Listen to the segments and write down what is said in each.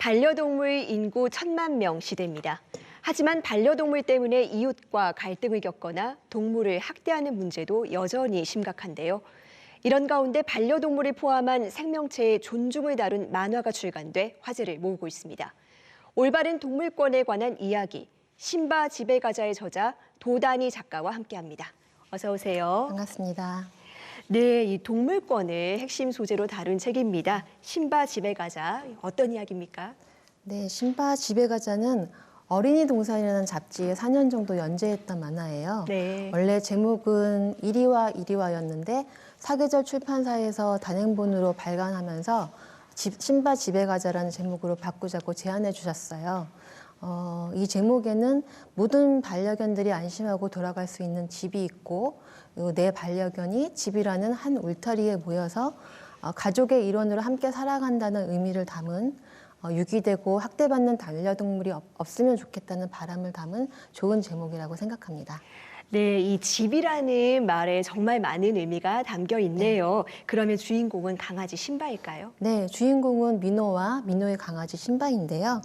반려동물 인구 1,000만 명 시대입니다. 하지만 반려동물 때문에 이웃과 갈등을 겪거나 동물을 학대하는 문제도 여전히 심각한데요. 이런 가운데 반려동물을 포함한 생명체의 존중을 다룬 만화가 출간돼 화제를 모으고 있습니다. 올바른 동물권에 관한 이야기, 신바 집에 가자의 저자 도다니 작가와 함께합니다. 어서 오세요. 반갑습니다. 네, 이 동물권을 핵심 소재로 다룬 책입니다. 신바 집에 가자. 어떤 이야기입니까? 네, 신바 집에 가자는 어린이 동산이라는 잡지에 4년 정도 연재했던 만화예요. 네. 원래 제목은 이리와 이리와였는데 사계절 출판사에서 단행본으로 발간하면서 신바 집에 가자라는 제목으로 바꾸자고 제안해 주셨어요. 이 제목에는 모든 반려견들이 안심하고 돌아갈 수 있는 집이 있고 내 반려견이 집이라는 한 울타리에 모여서 가족의 일원으로 함께 살아간다는 의미를 담은 유기되고 학대받는 반려동물이 없으면 좋겠다는 바람을 담은 좋은 제목이라고 생각합니다. 네, 이 집이라는 말에 정말 많은 의미가 담겨 있네요. 그러면 주인공은 강아지 신바일까요? 네, 주인공은 민호와 민호의 강아지 신바인데요.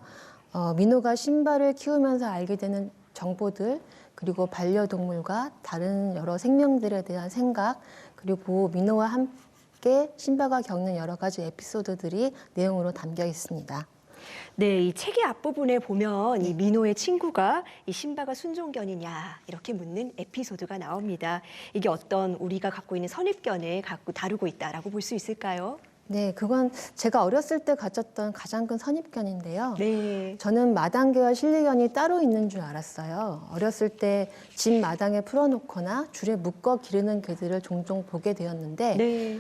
민호가 신바를 키우면서 알게 되는 정보들, 그리고 반려동물과 다른 여러 생명들에 대한 생각, 그리고 민호와 함께 신바가 겪는 여러 가지 에피소드들이 내용으로 담겨 있습니다. 네, 이 책의 앞부분에 보면 이 민호의 친구가 이 신바가 순종견이냐 이렇게 묻는 에피소드가 나옵니다. 이게 어떤 우리가 갖고 있는 선입견을 갖고 다루고 있다라고 볼 수 있을까요? 네, 그건 제가 어렸을 때 가졌던 가장 큰 선입견인데요. 네. 저는 마당개와 실리견이 따로 있는 줄 알았어요. 어렸을 때 집 마당에 풀어놓거나 줄에 묶어 기르는 개들을 종종 보게 되었는데 네.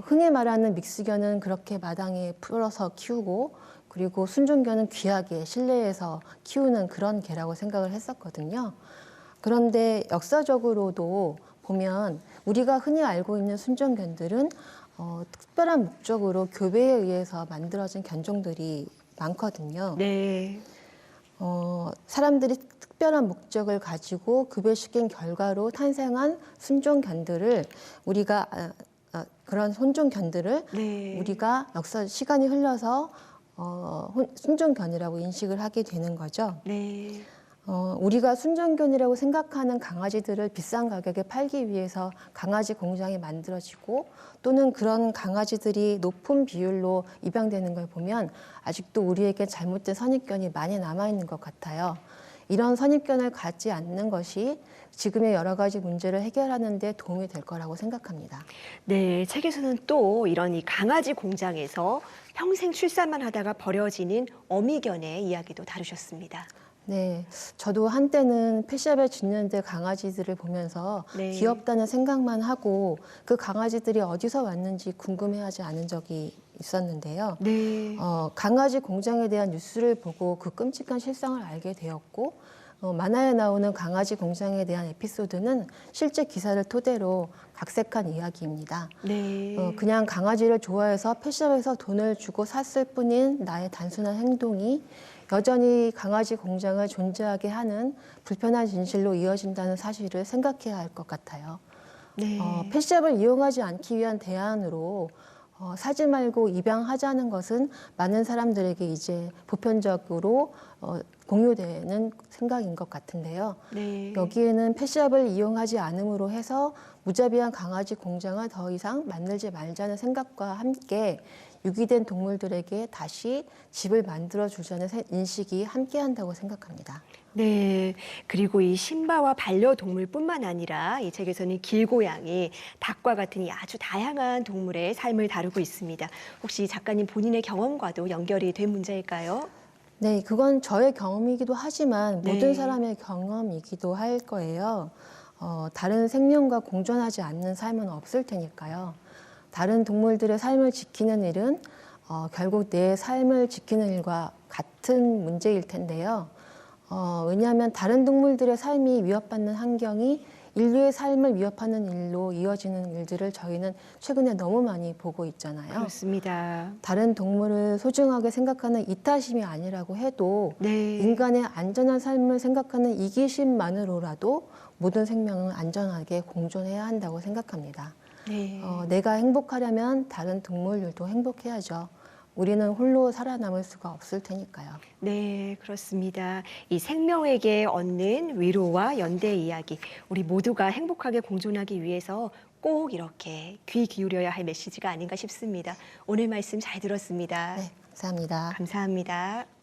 흔히 말하는 믹스견은 그렇게 마당에 풀어서 키우고 그리고 순종견은 귀하게 실내에서 키우는 그런 개라고 생각을 했었거든요. 그런데 역사적으로도 보면 우리가 흔히 알고 있는 순종견들은 특별한 목적으로 교배에 의해서 만들어진 견종들이 많거든요. 네. 사람들이 특별한 목적을 가지고 교배시킨 결과로 탄생한 순종견들을 우리가 그런 순종견들을 네. 우리가 시간이 흘러서 순종견이라고 인식을 하게 되는 거죠. 네. 우리가 순종견이라고 생각하는 강아지들을 비싼 가격에 팔기 위해서 강아지 공장이 만들어지고 또는 그런 강아지들이 높은 비율로 입양되는 걸 보면 아직도 우리에게 잘못된 선입견이 많이 남아있는 것 같아요. 이런 선입견을 갖지 않는 것이 지금의 여러 가지 문제를 해결하는 데 도움이 될 거라고 생각합니다. 네, 책에서는 또 이런 이 강아지 공장에서 평생 출산만 하다가 버려지는 어미견의 이야기도 다루셨습니다. 네, 저도 한때는 펫샵에 짓는데 강아지들을 보면서 네. 귀엽다는 생각만 하고 그 강아지들이 어디서 왔는지 궁금해하지 않은 적이 있었는데요. 네. 강아지 공장에 대한 뉴스를 보고 그 끔찍한 실상을 알게 되었고 만화에 나오는 강아지 공장에 대한 에피소드는 실제 기사를 토대로 각색한 이야기입니다. 네. 그냥 강아지를 좋아해서 펫샵에서 돈을 주고 샀을 뿐인 나의 단순한 행동이 여전히 강아지 공장을 존재하게 하는 불편한 진실로 이어진다는 사실을 생각해야 할 것 같아요. 네. 펫샵을 이용하지 않기 위한 대안으로 사지 말고 입양하자는 것은 많은 사람들에게 이제 보편적으로 공유되는 생각인 것 같은데요. 네. 여기에는 펫샵을 이용하지 않음으로 해서 무자비한 강아지 공장을 더 이상 만들지 말자는 생각과 함께 유기된 동물들에게 다시 집을 만들어주자는 인식이 함께한다고 생각합니다. 네. 그리고 이 신바와 반려동물뿐만 아니라 이 책에서는 길고양이, 닭과 같은 이 아주 다양한 동물의 삶을 다루고 있습니다. 혹시 작가님 본인의 경험과도 연결이 된 문제일까요? 네, 그건 저의 경험이기도 하지만 네. 모든 사람의 경험이기도 할 거예요. 다른 생명과 공존하지 않는 삶은 없을 테니까요. 다른 동물들의 삶을 지키는 일은 결국 내 삶을 지키는 일과 같은 문제일 텐데요. 왜냐하면 다른 동물들의 삶이 위협받는 환경이 인류의 삶을 위협하는 일로 이어지는 일들을 저희는 최근에 너무 많이 보고 있잖아요. 그렇습니다. 다른 동물을 소중하게 생각하는 이타심이 아니라고 해도 네. 인간의 안전한 삶을 생각하는 이기심만으로라도 모든 생명은 안전하게 공존해야 한다고 생각합니다. 네. 내가 행복하려면 다른 동물들도 행복해야죠. 우리는 홀로 살아남을 수가 없을 테니까요. 네, 그렇습니다. 이 생명에게 얻는 위로와 연대의 이야기, 우리 모두가 행복하게 공존하기 위해서 꼭 이렇게 귀 기울여야 할 메시지가 아닌가 싶습니다. 오늘 말씀 잘 들었습니다. 네, 감사합니다. 감사합니다.